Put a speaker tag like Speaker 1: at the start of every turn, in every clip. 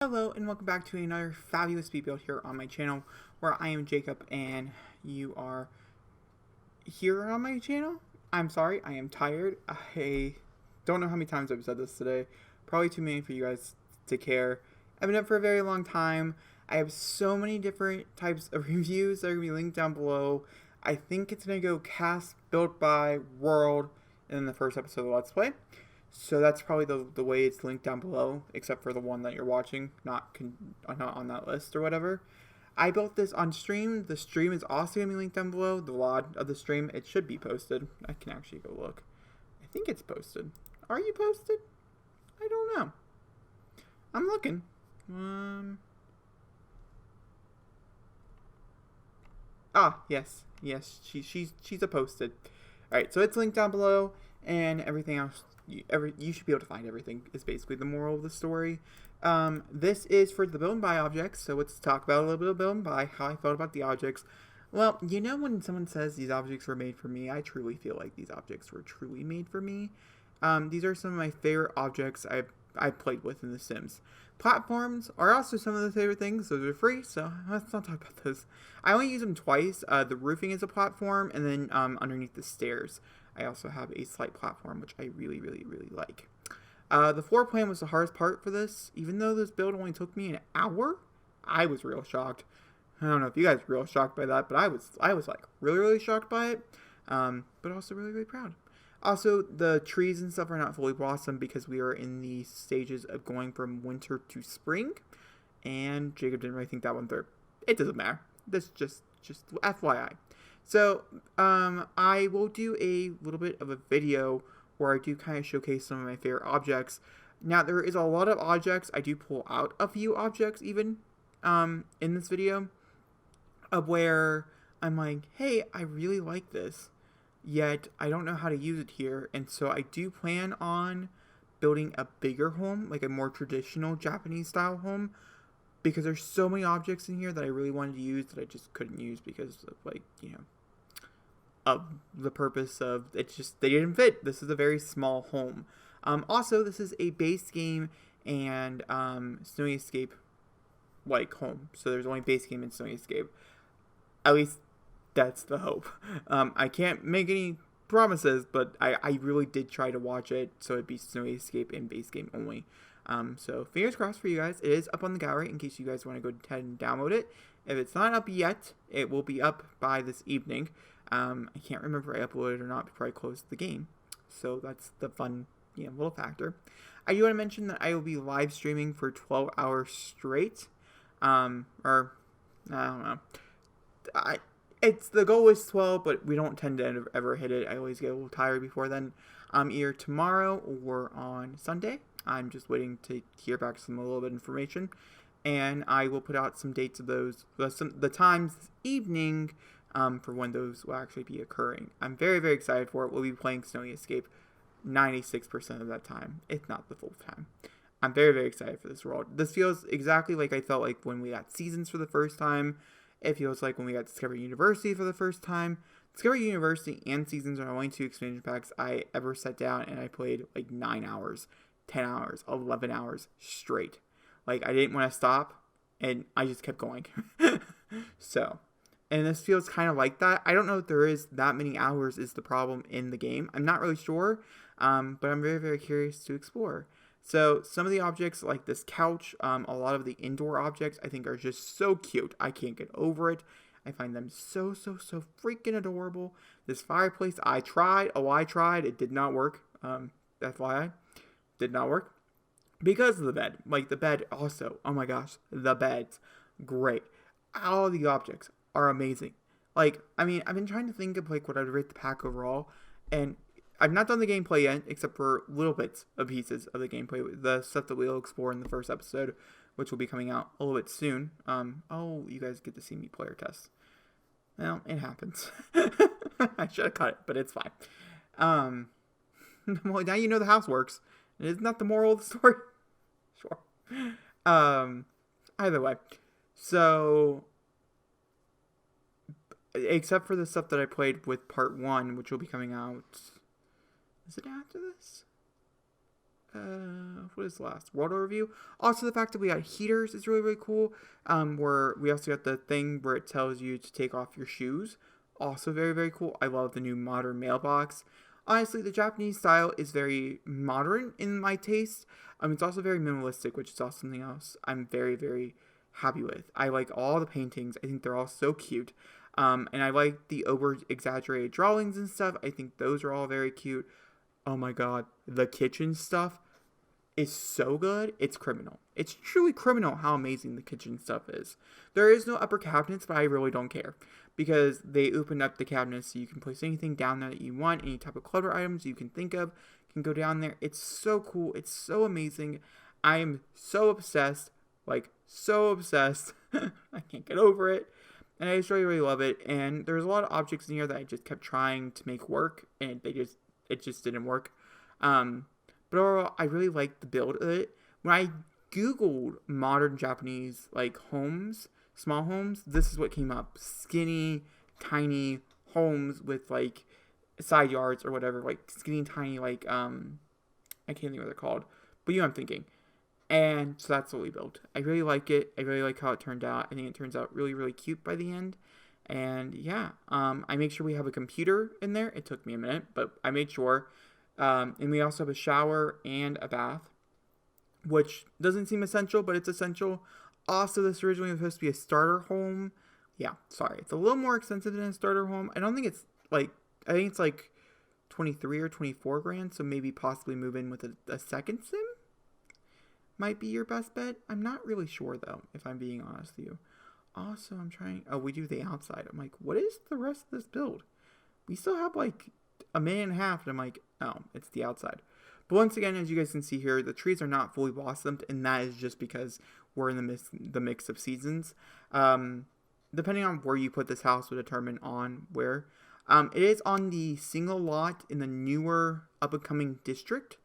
Speaker 1: Hello and welcome back to another fabulous speed build here on my channel where I am Jacob and you are here on my channel. I'm sorry, I am tired. I don't know how many times I've said this today. Probably too many for you guys to care. I've been up for a very long time. I have so many different types of reviews that are going to be linked down below. I think it's going to go cast, built by, world, and then the first episode of the Let's Play. So that's probably the way it's linked down below, except for the one that you're watching, not on that list or whatever. I built this on stream. The stream is also going to be linked down below. The VOD of the stream, it should be posted. I can actually go look. I think it's posted. Are you posted? I don't know. I'm looking. Yes. She's a posted. All right, so it's linked down below, and everything else. You should be able to find everything is basically the moral of the story. This is for the build and buy objects, so let's talk about a little bit of build and buy, how I felt about the objects. Well, you know when someone says these objects were made for me, I truly feel like these objects were truly made for me. These are some of my favorite objects I've played with in The Sims. Platforms are also some of the favorite things. Those are free, so let's not talk about those. I only use them twice. The roofing is a platform, and then underneath the stairs, I also have a slight platform, which I really like. The floor plan was the hardest part for this. Even though this build only took me an hour, I was real shocked. I don't know if you guys were real shocked by that, but I was like really shocked by it. But also really proud. Also, the trees and stuff are not fully blossomed because we are in the stages of going from winter to spring. And Jacob didn't really think that one through. It doesn't matter. This just FYI. So, I will do a little bit of a video where I do kind of showcase some of my favorite objects. Now, there is a lot of objects. I do pull out a few objects even in this video of where I'm like, hey, I really like this, yet I don't know how to use it here. And so I do plan on building a bigger home, like a more traditional Japanese style home, because there's so many objects in here that I really wanted to use that I just couldn't use because of, like, you know, of the purpose of it. Just they didn't fit. This is a very small home. Also, this is a base game and Snowy Escape like home, so there's only base game and Snowy Escape. At least that's the hope. I can't make any promises, but I really did try to watch it so it'd be Snowy Escape and base game only. So fingers crossed for you guys. It is up on the gallery in case you guys want to go ahead and download it. If it's not up yet, it will be up by this evening. I can't remember if I uploaded or not before I closed the game. So that's the fun, little factor. I do want to mention that I will be live streaming for 12 hours straight. Or I don't know. The goal is 12, but we don't tend to ever hit it. I always get a little tired before then. Either tomorrow or on Sunday. I'm just waiting to hear back a little bit of information, and I will put out some dates of those, the times this evening, for when those will actually be occurring. I'm very excited for it. We'll be playing Snowy Escape 96% of that time, if not the full time. I'm very excited for this world. This feels exactly like I felt like when we got Seasons for the first time. It feels like when we got Discovery University for the first time. Discovery University and Seasons are the only two expansion packs I ever sat down and I played like 9 hours, 10 hours, 11 hours straight. Like, I didn't want to stop, and I just kept going. So, and this feels kind of like that. I don't know if there is that many hours is the problem in the game. I'm not really sure, but I'm very curious to explore. So some of the objects like this couch, a lot of the indoor objects I think are just so cute. I can't get over it. I find them so freaking adorable. This fireplace, I tried. It did not work. FYI, did not work. Because of the bed. Like the bed also. Oh my gosh, the bed's great. All the objects are amazing. Like, I mean, I've been trying to think of like what I'd rate the pack overall, and I've not done the gameplay yet, except for little bits of pieces of the gameplay, the stuff that we'll explore in the first episode, which will be coming out a little bit soon. Oh, you guys get to see me player test. Well, it happens. I should have cut it, but it's fine. Well, now you know the house works. Isn't that the moral of the story? Sure. Either way. So, except for the stuff that I played with part 1, which will be coming out. Is it after this? what is the last? World overview. Also, the fact that we got heaters is really, really cool. Where we also got the thing where it tells you to take off your shoes. Also very, very cool. I love the new modern mailbox. Honestly, the Japanese style is very modern in my taste. It's also very minimalistic, which is also something else I'm very, very happy with. I like all the paintings. I think they're all so cute. And I like the over exaggerated drawings and stuff. I think those are all very cute. Oh my god, the kitchen stuff is so good. It's criminal. It's truly criminal how amazing the kitchen stuff is. There is no upper cabinets, but I really don't care because they open up the cabinets so you can place anything down there that you want. Any type of clutter items you can think of can go down there. It's so cool. It's so amazing. I am so obsessed. Like, so obsessed. I can't get over it. And I just really, really love it. And there's a lot of objects in here that I just kept trying to make work, and it just didn't work. But overall, I really like the build of it. When I Googled modern Japanese, like, homes, small homes, this is what came up. Skinny, tiny homes with, like, side yards or whatever. Like, skinny, tiny, like, I can't think what they're called. But you know what I'm thinking. And so that's what we built. I really like it. I really like how it turned out. I think it turns out really, really cute by the end. And yeah, I make sure we have a computer in there. It took me a minute, but I made sure. And we also have a shower and a bath, which doesn't seem essential, but it's essential. Also, this originally was supposed to be a starter home. Yeah, sorry. It's a little more expensive than a starter home. I think it's like 23 or 24 grand. So maybe possibly move in with a second sim might be your best bet. I'm not really sure though, if I'm being honest with you. Also, I'm trying, we do the outside. I'm like, what is the rest of this build? We still have like a minute and a half, and I'm like, oh, it's the outside. But once again, as you guys can see here, the trees are not fully blossomed, and that is just because we're in the mix of seasons. Depending on where you put this house will determine on where. It is on the single lot in the newer up-and-coming district.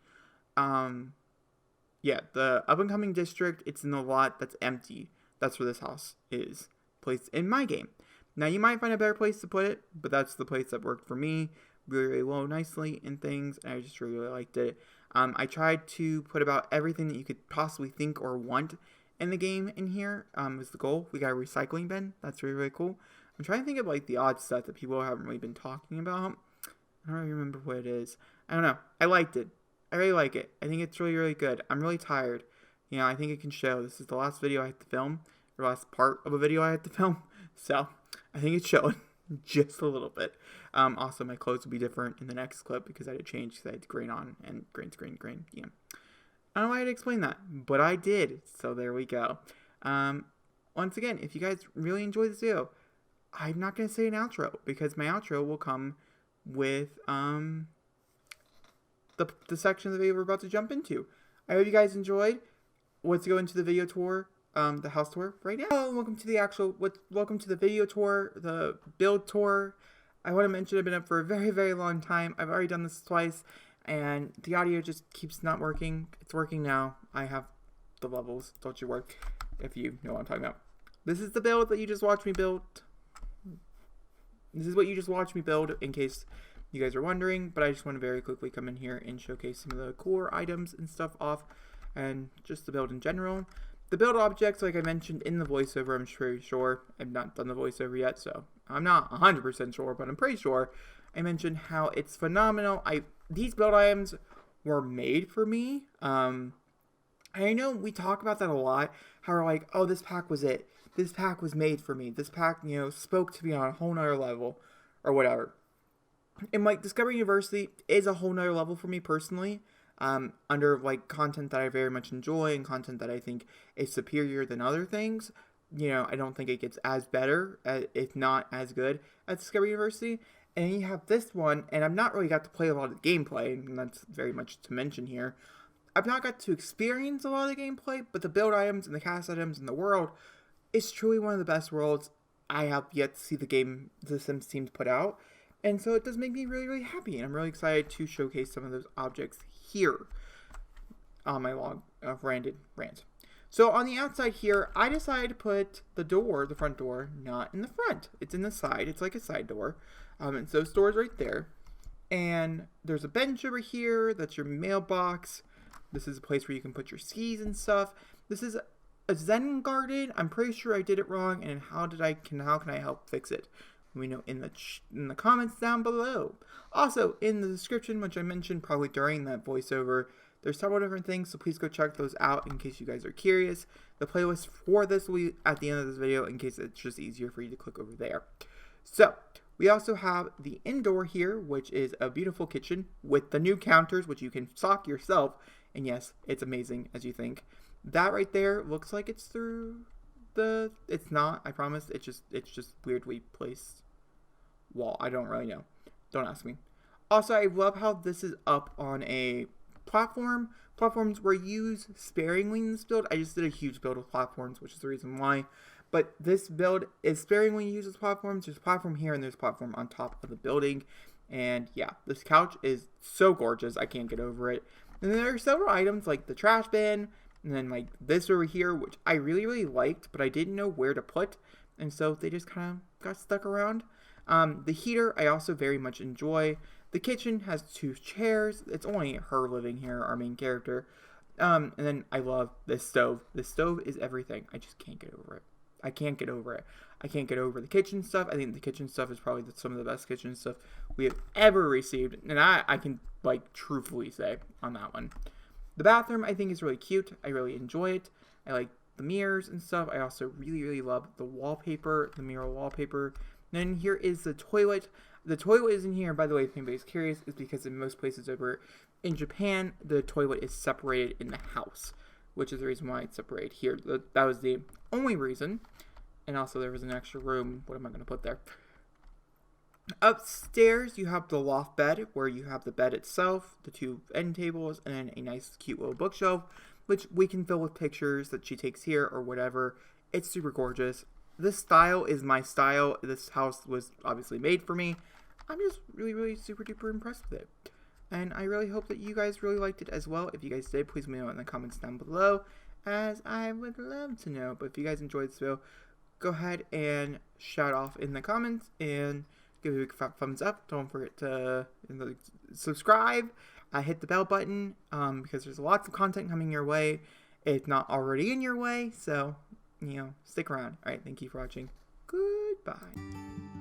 Speaker 1: Yeah, the up-and-coming district, it's in the lot that's empty. That's where this house is placed in my game. Now, you might find a better place to put it, but that's the place that worked for me really, really well, nicely, and things, and I just really, really liked it. I tried to put about everything that you could possibly think or want in the game in here, was the goal. We got a recycling bin. That's really, really cool. I'm trying to think of, like, the odd stuff that people haven't really been talking about. I don't really remember what it is. I don't know. I liked it. I really like it. I think it's really, really good. I'm really tired. You know, I think it can show. This is the last video I had to film, or last part of a video I had to film. So, I think it's showing just a little bit. Also, my clothes will be different in the next clip because I had to change because I had green on and green. Yeah. I don't know why I had to explain that, but I did. So, there we go. Once again, if you guys really enjoyed this video, I'm not going to say an outro because my outro will come with, the section of the video we're about to jump into. I hope you guys enjoyed. Let's go into the video tour, the house tour right now. Welcome to the video tour, the build tour. I want to mention I've been up for a very, very long time. I've already done this twice, and the audio just keeps not working. It's working now. I have the levels. Don't you work, if you know what I'm talking about. This is the build that you just watched me build. This is what you just watched me build, in case you guys are wondering, but I just want to very quickly come in here and showcase some of the cooler items and stuff off, and just the build in general. The build objects, like I mentioned in the voiceover, I'm pretty sure. I've not done the voiceover yet, so I'm not 100% sure, but I'm pretty sure I mentioned how it's phenomenal. These build items were made for me. I know we talk about that a lot, how we're like, oh, this pack was it. This pack was made for me. This pack, you know, spoke to me on a whole nother level, or whatever. And like Discovery University is a whole nother level for me personally, under like content that I very much enjoy and content that I think is superior than other things. You know, I don't think it gets as better, if not as good as Discovery University. And you have this one, and I've not really got to play a lot of the gameplay, and that's very much to mention here. I've not got to experience a lot of the gameplay, but the build items and the cast items in the world is truly one of the best worlds I have yet to see the Sims teams put out. And so it does make me really, really happy. And I'm really excited to showcase some of those objects here on my long rant. So on the outside here, I decided to put the front door, not in the front. It's in the side. It's like a side door. And so this door is right there. And there's a bench over here. That's your mailbox. This is a place where you can put your skis and stuff. This is a Zen garden. I'm pretty sure I did it wrong, and how can I help fix it? Let me know in the comments down below. Also, in the description, which I mentioned probably during that voiceover, there's several different things, so please go check those out in case you guys are curious. The playlist for this will be at the end of this video in case it's just easier for you to click over there. So, we also have the indoor here, which is a beautiful kitchen with the new counters, which you can stock yourself. And yes, it's amazing as you think. That right there looks like it's through the... It's not, I promise. It's just weirdly placed wall. I don't really know. Don't ask me. Also, I love how this is up on a platform. Platforms were used sparingly in this build. I just did a huge build of platforms, which is the reason why. But this build is sparingly used as platforms. There's a platform here and there's a platform on top of the building. And yeah, this couch is so gorgeous. I can't get over it. And then there are several items like the trash bin. And then like this over here, which I really liked, but I didn't know where to put. And so they just kind of got stuck around. The heater I also very much enjoy. The kitchen has 2 chairs. It's only her living here, our main character. And then I love this stove. This stove is everything. I just can't get over it. I can't get over it. I can't get over the kitchen stuff. I think the kitchen stuff is probably some of the best kitchen stuff we have ever received. And I can, like, truthfully say on that one. The bathroom, I think, is really cute. I really enjoy it. I like the mirrors and stuff. I also really love the wallpaper, the mirror wallpaper. And then here is the toilet. The toilet is in here, by the way, if anybody's curious, is because in most places over in Japan, the toilet is separated in the house, which is the reason why it's separated here. That was the only reason. And also there was an extra room. What am I going to put there? Upstairs, you have the loft bed, where you have the bed itself, the 2 end tables, and then a nice cute little bookshelf, which we can fill with pictures that she takes here or whatever. It's super gorgeous. This style is my style. This house was obviously made for me. I'm just really super duper impressed with it. And I really hope that you guys really liked it as well. If you guys did, please let me know in the comments down below, as I would love to know. But if you guys enjoyed this video, go ahead and shout off in the comments and give it a big thumbs up. Don't forget to subscribe. Hit the bell button because there's lots of content coming your way. If not already in your way, so, stick around. Alright, thank you for watching. Goodbye.